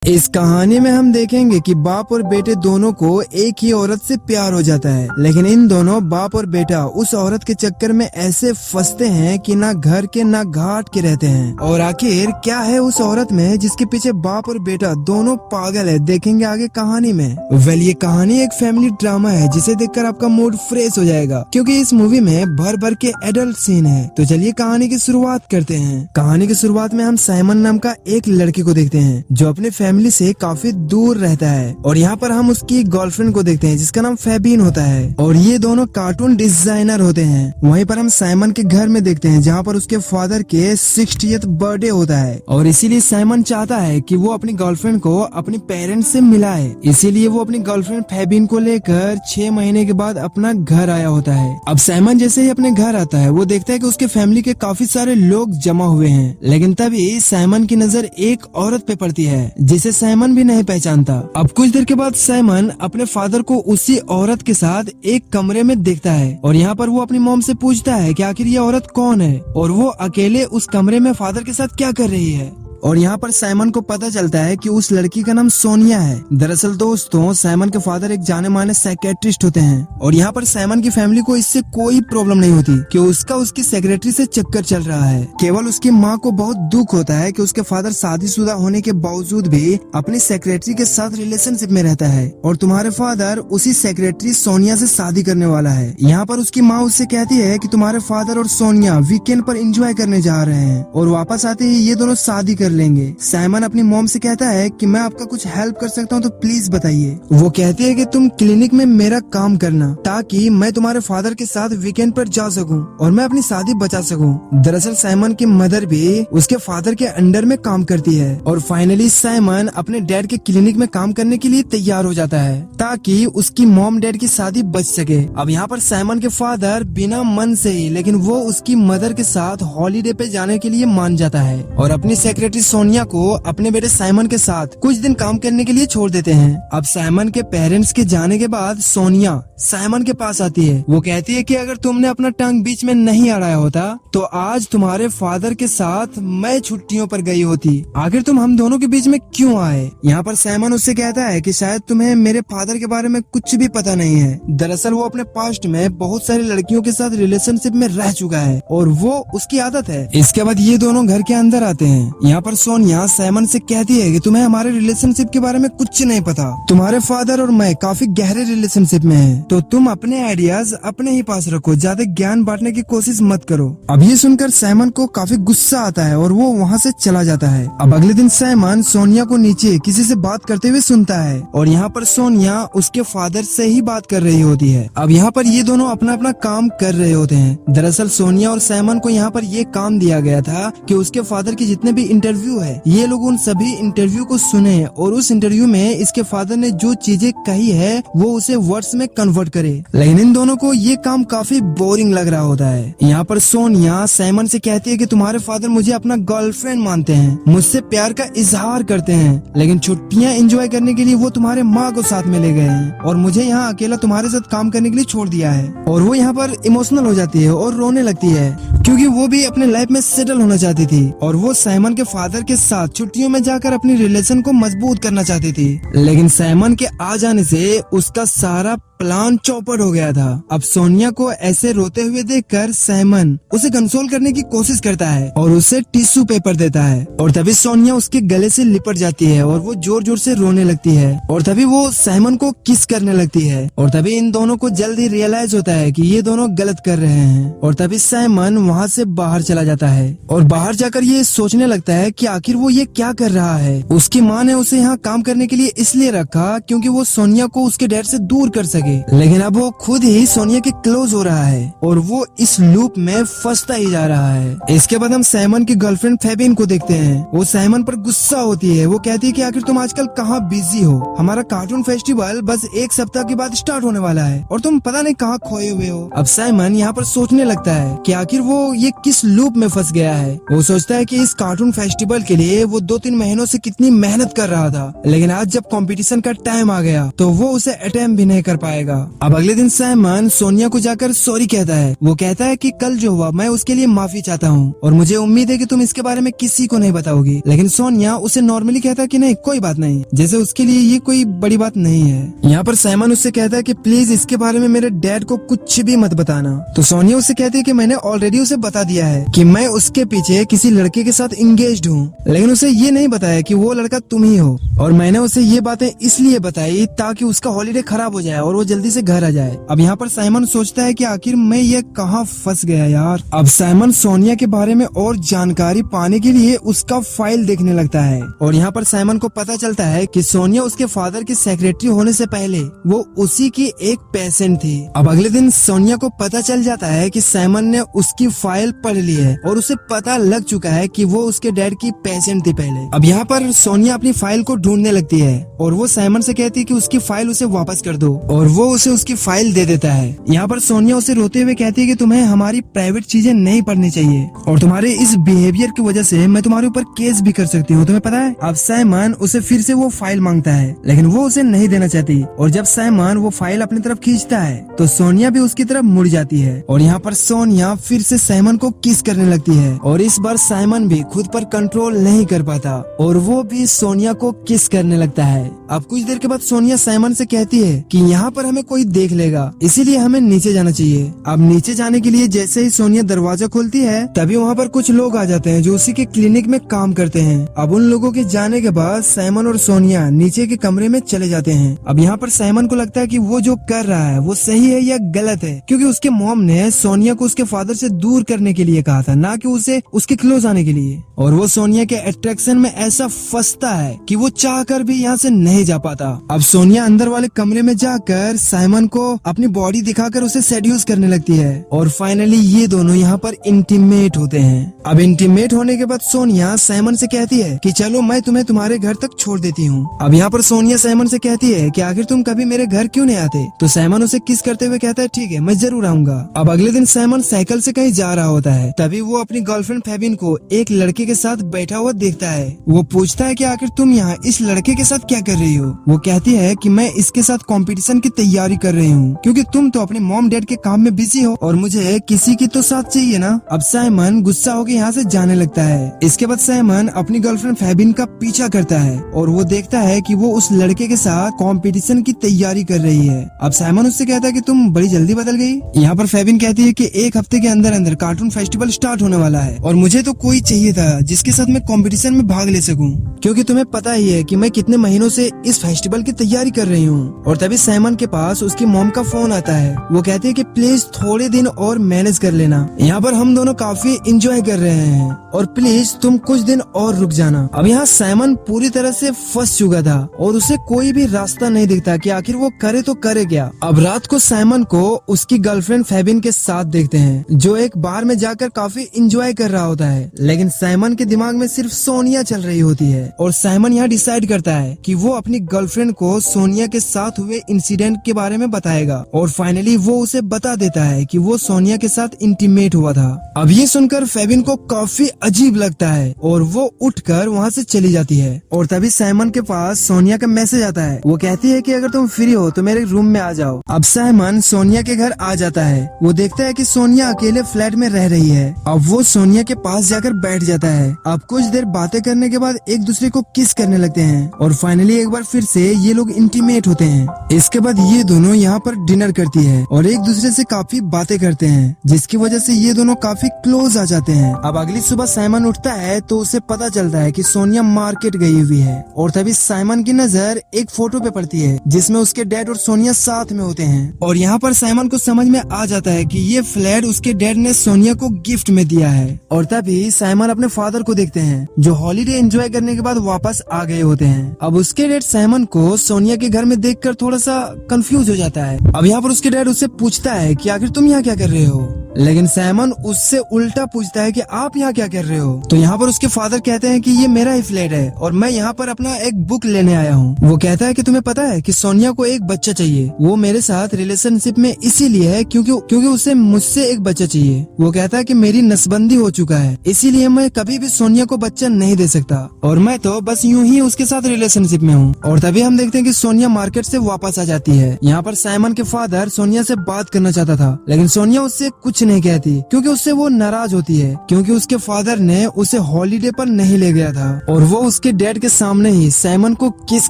इस कहानी में हम देखेंगे कि बाप और बेटे दोनों को एक ही औरत से प्यार हो जाता है, लेकिन इन दोनों बाप और बेटा उस औरत के चक्कर में ऐसे फंसते हैं कि ना घर के ना घाट के रहते हैं। और आखिर क्या है उस औरत में जिसके पीछे बाप और बेटा दोनों पागल है, देखेंगे आगे कहानी में। वेल, ये कहानी एक फैमिली ड्रामा है जिसे देखकर आपका मूड फ्रेश हो जाएगा, क्योंकि इस मूवी में भर भर के एडल्ट सीन है। तो चलिए कहानी की शुरुआत करते हैं। कहानी की शुरुआत में हम साइमन नाम का एक लड़के को देखते हैं जो अपने फैमिली से काफी दूर रहता है, और यहाँ पर हम उसकी गर्लफ्रेंड को देखते हैं जिसका नाम फेबिन होता है, और ये दोनों कार्टून डिजाइनर होते हैं। वहीं पर हम साइमन के घर में देखते हैं जहाँ पर उसके फादर के 60th बर्थडे होता है, और इसीलिए साइमन चाहता है कि वो अपनी गर्लफ्रेंड को अपने पेरेंट्स से मिलाए। इसीलिए वो अपनी गर्लफ्रेंड फेबिन को लेकर 6 महीने के बाद अपना घर आया होता है। अब साइमन जैसे ही अपने घर आता है वो देखता है कि उसके फैमिली के काफी सारे लोग जमा हुए हैं, लेकिन तभी साइमन की नजर एक औरत पे पड़ती है जिसे साइमन भी नहीं पहचानता। अब कुछ देर के बाद साइमन अपने फादर को उसी औरत के साथ एक कमरे में देखता है, और यहाँ पर वो अपनी मॉम से पूछता है कि आखिर ये औरत कौन है और वो अकेले उस कमरे में फादर के साथ क्या कर रही है। और यहाँ पर साइमन को पता चलता है कि उस लड़की का नाम सोनिया है। दरअसल दोस्तों, साइमन के फादर एक जाने माने साइकेट्रिस्ट होते हैं, और यहाँ पर साइमन की फैमिली को इससे कोई प्रॉब्लम नहीं होती कि उसका उसकी सेक्रेटरी से चक्कर चल रहा है। केवल उसकी माँ को बहुत दुख होता है कि उसके फादर शादीशुदा होने के बावजूद भी अपनी सेक्रेटरी के साथ रिलेशनशिप में रहता है, और तुम्हारे फादर उसी सेक्रेटरी सोनिया से शादी करने वाला है। यहाँ पर उसकी माँ उससे कहती है कि तुम्हारे फादर और सोनिया वीकेंड पर एंजॉय करने जा रहे हैं, और वापस आते ही ये दोनों शादी कर लेंगे। साइमन अपनी मॉम से कहता है कि मैं आपका कुछ हेल्प कर सकता हूँ तो प्लीज बताइए। वो कहती है कि तुम क्लिनिक में मेरा काम करना ताकि मैं तुम्हारे फादर के साथ वीकेंड पर जा सकूं और मैं अपनी शादी बचा सकूं। दरअसल साइमन की मदर भी उसके फादर के अंडर में काम करती है, और फाइनली साइमन अपने डैड के क्लिनिक में काम करने के लिए तैयार हो जाता है ताकि उसकी मॉम डैड की शादी बच सके। अब यहाँ पर साइमन के फादर बिना मन से ही लेकिन वो उसकी मदर के साथ हॉलीडे पे जाने के लिए मान जाता है, और अपनी सेक्रेटरी सोनिया को अपने बेटे साइमन के साथ कुछ दिन काम करने के लिए छोड़ देते हैं। अब साइमन के पेरेंट्स के जाने के बाद सोनिया साइमन के पास आती है। वो कहती है कि अगर तुमने अपना टंग बीच में नहीं अड़ाया होता तो आज तुम्हारे फादर के साथ मैं छुट्टियों पर गई होती। आखिर तुम हम दोनों के बीच में क्यों आए। यहाँ पर साइमन उससे कहता है कि शायद तुम्हें मेरे फादर के बारे में कुछ भी पता नहीं है। दरअसल वो अपने पास्ट में बहुत सारी लड़कियों के साथ रिलेशनशिप में रह चुका है, और वो उसकी आदत है। इसके बाद ये दोनों घर के अंदर आते हैं। यहाँ पर सोनिया साइमन से कहती है कि तुम्हें हमारे रिलेशनशिप के बारे में कुछ नहीं पता। तुम्हारे फादर और मैं काफी गहरे रिलेशनशिप में हैं, तो तुम अपने आइडियाज अपने ही पास रखो, ज्यादा ज्ञान बांटने की कोशिश मत करो। अब ये सुनकर साइमन को काफी गुस्सा आता है और वो वहाँ से चला जाता है। अब अगले दिन साइमन सोनिया को नीचे किसी से बात करते हुए सुनता है, और यहाँ पर सोनिया उसके फादर से ही बात कर रही होती है। अब यहाँ पर ये दोनों अपना अपना काम कर रहे होते हैं। दरअसल सोनिया और साइमन को यहाँ पर ये काम दिया गया था कि उसके फादर के जितने भी इंटरव्यू है ये लोग उन सभी इंटरव्यू को सुने, और उस इंटरव्यू में इसके फादर ने जो चीजें कही है वो उसे वर्ड्स में कन्वर्ट करे। लेकिन इन दोनों को ये काम काफी बोरिंग लग रहा होता है। यहाँ पर सोनिया साइमन से कहती है कि तुम्हारे फादर मुझे अपना गर्लफ्रेंड मानते हैं, मुझसे प्यार का इजहार करते हैं, लेकिन छुट्टियाँ एंजॉय करने के लिए वो तुम्हारे माँ को साथ में ले गए हैं, और मुझे यहाँ अकेला तुम्हारे साथ काम करने के लिए छोड़ दिया है। और वो यहाँ पर इमोशनल हो जाती है और रोने लगती है, क्योंकि वो भी अपने लाइफ में सेटल होना चाहती थी, और वो साइमन के फादर के साथ छुट्टियों में जाकर अपनी रिलेशन को मजबूत करना चाहती थी। लेकिन साइमन के आ जाने से उसका सारा प्लान चौपट हो गया था। अब सोनिया को ऐसे रोते हुए देखकर साइमन उसे कंसोल करने की कोशिश करता है और उसे टिश्यू पेपर देता है, और तभी सोनिया उसके गले से लिपट जाती है और वो जोर जोर से रोने लगती है, और तभी वो साइमन को किस करने लगती है, और तभी इन दोनों को जल्दी रियलाइज होता है कि ये दोनों गलत कर रहे हैं, और तभी साइमन वहाँ से बाहर चला जाता है, और बाहर जाकर ये सोचने लगता है कि आखिर वो ये क्या कर रहा है। उसकी माँ ने उसे यहाँ काम करने के लिए इसलिए रखा क्योंकि वो सोनिया को उसके डैड से दूर कर सके, लेकिन अब वो खुद ही सोनिया के क्लोज हो रहा है और वो इस लूप में फंसता ही जा रहा है। इसके बाद हम साइमन की गर्लफ्रेंड फेबिन को देखते हैं। वो साइमन पर गुस्सा होती है। वो कहती है कि आखिर तुम आजकल कहाँ बिजी हो, हमारा कार्टून फेस्टिवल बस एक सप्ताह के बाद स्टार्ट होने वाला है और तुम पता नहीं कहाँ खोए हुए हो। अब साइमन यहाँ पर सोचने लगता है कि आखिर वो ये किस लूप में फंस गया है। वो सोचता है कि इस कार्टून फेस्टिवल के लिए वो 2-3 महीनों से कितनी मेहनत कर रहा था, लेकिन आज जब कंपटीशन का टाइम आ गया तो वो उसे अटेम्प्ट भी नहीं कर पाएगा। जाएगा। अब अगले दिन साइमन सोनिया को जाकर सॉरी कहता है। वो कहता है कि कल जो हुआ मैं उसके लिए माफी चाहता हूँ और मुझे उम्मीद है कि तुम इसके बारे में किसी को नहीं बताओगी। लेकिन सोनिया उसे नॉर्मली कहता है कि नहीं कोई बात नहीं, जैसे उसके लिए ये कोई बड़ी बात नहीं है। यहाँ पर साइमन उससे कहता है कि प्लीज इसके बारे में मेरे डैड को कुछ भी मत बताना। तो सोनिया उससे कहती है कि मैंने ऑलरेडी उसे बता दिया है कि मैं उसके पीछे किसी लड़के के साथ इंगेज्ड हूँ, लेकिन उसे ये नहीं बताया कि वो लड़का तुम ही हो। और मैंने उसे ये बातें इसलिए बताई ताकि उसका हॉलीडे खराब हो जाए और वो जल्दी से घर आ जाए। अब यहाँ पर साइमन सोचता है कि आखिर मैं ये कहाँ फंस गया यार। अब साइमन सोनिया के बारे में और जानकारी पाने के लिए उसका फाइल देखने लगता है और यहाँ पर साइमन को पता चलता है कि सोनिया उसके फादर की सेक्रेटरी होने से पहले वो उसी की एक पेशेंट थी। अब अगले दिन सोनिया को पता चल जाता है कि साइमन ने उसकी फाइल पढ़ ली है और उसे पता लग चुका है कि वो उसके डैड की पेशेंट थी पहले। अब यहाँ पर सोनिया अपनी फाइल को ढूंढने लगती है और वो साइमन से कहती है कि उसकी फाइल उसे वापस कर दो और वो उसे उसकी फाइल दे देता है। यहाँ पर सोनिया उसे रोते हुए कहती है कि तुम्हें हमारी प्राइवेट चीजें नहीं पढ़नी चाहिए और तुम्हारे इस बिहेवियर की वजह से मैं तुम्हारे ऊपर केस भी कर सकती हूँ, तुम्हें पता है। अब साइमन उसे फिर से वो फाइल मांगता है लेकिन वो उसे नहीं देना चाहती और जब साइमन वो फाइल अपनी तरफ खींचता है तो सोनिया भी उसकी तरफ मुड़ जाती है और यहाँ पर सोनिया फिर से साइमन को किस करने लगती है और इस बार साइमन भी खुद पर कंट्रोल नहीं कर पाता और वो भी सोनिया को किस करने लगता है। अब कुछ देर के बाद सोनिया साइमन से कहती है कि यहाँ पर हमें कोई देख लेगा, इसीलिए हमें नीचे जाना चाहिए। अब नीचे जाने के लिए जैसे ही सोनिया दरवाजा खोलती है तभी वहाँ पर कुछ लोग आ जाते हैं जो उसी के क्लिनिक में काम करते हैं। अब उन लोगों के जाने के बाद साइमन और सोनिया नीचे के कमरे में चले जाते हैं। अब यहाँ पर साइमन को लगता है कि वो जो कर रहा है वो सही है या गलत है, क्योंकि उसके मॉम ने सोनिया को उसके फादर से दूर करने के लिए कहा था, ना कि उसे उसके क्लोज आने के लिए। और वो सोनिया के अट्रैक्शन में ऐसा फंसता है कि वो चाहकर भी यहाँ से नहीं जा पाता। अब सोनिया अंदर वाले कमरे में जाकर साइमन को अपनी बॉडी दिखाकर उसे सेड्यूस करने लगती है और फाइनली ये दोनों यहाँ पर इंटीमेट होते हैं। अब इंटीमेट होने के बाद सोनिया साइमन से कहती है कि चलो मैं तुम्हें तुम्हारे घर तक छोड़ देती हूँ। अब यहाँ पर सोनिया साइमन से कहती है कि आखिर तुम कभी मेरे घर क्यों नहीं आते, तो साइमन उसे किस करते हुए कहता है ठीक है मैं जरूर आऊंगा। अब अगले दिन साइमन साइकिल से कहीं जा रहा होता है, तभी वो अपनी गर्लफ्रेंड फेबिन को एक लड़के के साथ बैठा हुआ देखता है। वो पूछता है कि आखिर तुम यहाँ इस लड़के के साथ क्या कर रही हो। वो कहती है कि मैं इसके साथ कंपटीशन की तैयारी कर रही हूँ, क्योंकि तुम तो अपने मॉम डैड के काम में बिजी हो और मुझे किसी की तो साथ चाहिए ना। अब साइमन गुस्सा होकर यहाँ से जाने लगता है। इसके बाद साइमन अपनी गर्लफ्रेंड फेबिन का पीछा करता है और वो देखता है कि वो उस लड़के के साथ कंपटीशन की तैयारी कर रही है। अब साइमन उससे कहता है कि तुम बड़ी जल्दी बदल गई। यहाँ पर फेबिन कहती है कि एक हफ्ते के अंदर अंदर कार्टून फेस्टिवल स्टार्ट होने वाला है और मुझे तो कोई चाहिए था जिसके साथ मैं कंपटीशन में भाग ले सकूं, क्योंकि तुम्हें पता ही है कि मैं कितने महीनों से इस फेस्टिवल की तैयारी कर रही हूँ। और तभी साइमन के पास उसकी मॉम का फोन आता है। वो कहती है कि प्लीज थोड़े दिन और मैनेज कर लेना, यहाँ पर हम दोनों काफी इंजॉय कर रहे हैं और प्लीज तुम कुछ दिन और रुक जाना। अब यहाँ साइमन पूरी तरह से फंस चुका था और उसे कोई भी रास्ता नहीं दिखता कि आखिर वो करे तो करे क्या। अब रात को साइमन को उसकी गर्लफ्रेंड फेबिन के साथ देखते हैं, जो एक बार में जाकर काफी इंजॉय कर रहा होता है, लेकिन साइमन के दिमाग में सिर्फ सोनिया चल रही होती है। और साइमन यहाँ डिसाइड करता है कि वो अपनी गर्लफ्रेंड को सोनिया के साथ हुए इंसिडेंट के बारे में बताएगा और फाइनली वो उसे बता देता है कि वो सोनिया के साथ इंटीमेट हुआ था। अब ये सुनकर फेबिन को काफी अजीब लगता है और वो उठकर वहाँ से चली जाती है। और तभी साइमन के पास सोनिया का मैसेज आता है। वो कहती है कि अगर तुम फ्री हो तो मेरे रूम में आ जाओ। अब साइमन सोनिया के घर आ जाता है। वो देखता है कि सोनिया अकेले फ्लैट में रह रही है। अब वो सोनिया के पास जाकर बैठ जाता है। अब कुछ देर बातें करने के बाद एक दूसरे को किस करने लगते हैं और फाइनली एक बार फिर से ये लोग इंटीमेट होते हैं। इसके बाद ये दोनों यहाँ पर डिनर करती है और एक दूसरे से काफी बातें करते हैं, जिसकी वजह से ये दोनों काफी क्लोज आ जाते हैं। अब अगली सुबह साइमन उठता है तो उसे पता चलता है कि सोनिया मार्केट गई हुई है और तभी साइमन की नजर एक फोटो पे पड़ती है जिसमें उसके डैड और सोनिया साथ में होते हैं। और यहाँ पर साइमन को समझ में आ जाता है कि ये फ्लैट उसके डैड ने सोनिया को गिफ्ट में दिया है। और तभी साइमन अपने फादर को देखते हैं जो हॉलीडे एंजॉय करने के बाद वापस आ गए होते हैं। अब उसके डैड साइमन को सोनिया के घर में देखकर थोड़ा सा कंफ्यूज हो जाता है। अब यहाँ पर उसके डैड उससे पूछता है कि आखिर तुम यहाँ क्या कर रहे हो। लेकिन साइमन उससे उल्टा पूछता है कि आप यहाँ क्या कर रहे हो। तो यहाँ पर उसके फादर कहते हैं कि ये मेरा ही फ्लैट है और मैं यहाँ पर अपना एक बुक लेने आया हूँ। वो कहता है कि तुम्हें पता है कि सोनिया को एक बच्चा चाहिए, वो मेरे साथ रिलेशनशिप में इसीलिए है क्योंकि उसे मुझसे एक बच्चा चाहिए। वो कहता है कि मेरी नसबंदी हो चुका है, इसीलिए मैं कभी भी सोनिया को बच्चा नहीं दे सकता और मैं तो बस यूं ही उसके साथ रिलेशनशिप में हूँ। और तभी हम देखते हैं कि सोनिया मार्केट से वापस आ जाती है। यहाँ पर साइमन के फादर सोनिया से बात करना चाहता था, लेकिन सोनिया उससे कुछ नहीं कहती क्योंकि उससे वो नाराज होती है क्योंकि उसके फादर ने उसे हॉलीडे पर नहीं ले गया था। और वो उसके डैड के सामने ही साइमन को किस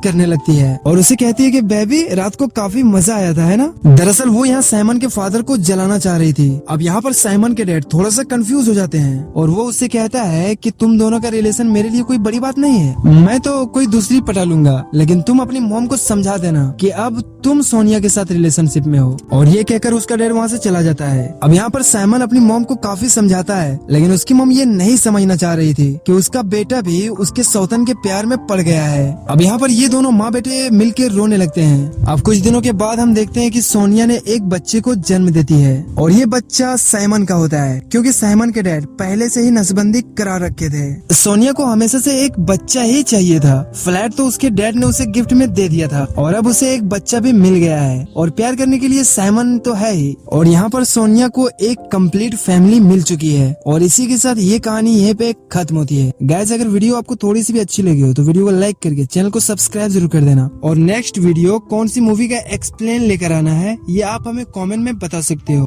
करने लगती है और उसे कहती है कि बेबी रात को काफी मजा आया था, है ना। दरअसल वो यहाँ साइमन के फादर को जलाना चाह रही थी। अब यहाँ पर साइमन के डैड थोड़ा सा कंफ्यूज हो जाते हैं और वो उससे कहता है कि तुम दोनों का रिलेशन मेरे लिए कोई बड़ी बात नहीं है, मैं तो कोई दूसरी पटा लूंगा, लेकिन तुम अपनी मॉम को समझा देना कि अब तुम सोनिया के साथ रिलेशनशिप में हो। और ये कहकर उसका डैड वहाँ से चला जाता है। अब यहाँ पर साइमन अपनी मॉम को काफी समझाता है, लेकिन उसकी मॉम ये नहीं समझना चाह रही थी कि उसका बेटा भी उसके सौतन के प्यार में पड़ गया है। अब यहाँ पर ये दोनों माँ बेटे मिलकर रोने लगते हैं। अब कुछ दिनों के बाद हम देखते हैं कि सोनिया ने एक बच्चे को जन्म देती है और ये बच्चा साइमन का होता है क्योंकि साइमन के डैड पहले से ही नसबंदी करा रखे थे। सोनिया को हमेशा से एक बच्चा ही चाहिए था। फ्लैट तो उसके डैड ने उसे गिफ्ट में दे दिया था और अब उसे एक बच्चा भी मिल गया है और प्यार करने के लिए साइमन तो है ही। और यहाँ पर सोनिया को एक कंप्लीट फैमिली मिल चुकी है और इसी के साथ ये कहानी यहीं पे खत्म होती है। गाइस अगर वीडियो आपको थोड़ी सी भी अच्छी लगी हो तो वीडियो को लाइक करके चैनल को सब्सक्राइब जरूर कर देना। और नेक्स्ट वीडियो कौन सी मूवी का एक्सप्लेन लेकर आना है ये आप हमें कमेंट में बता सकते हो।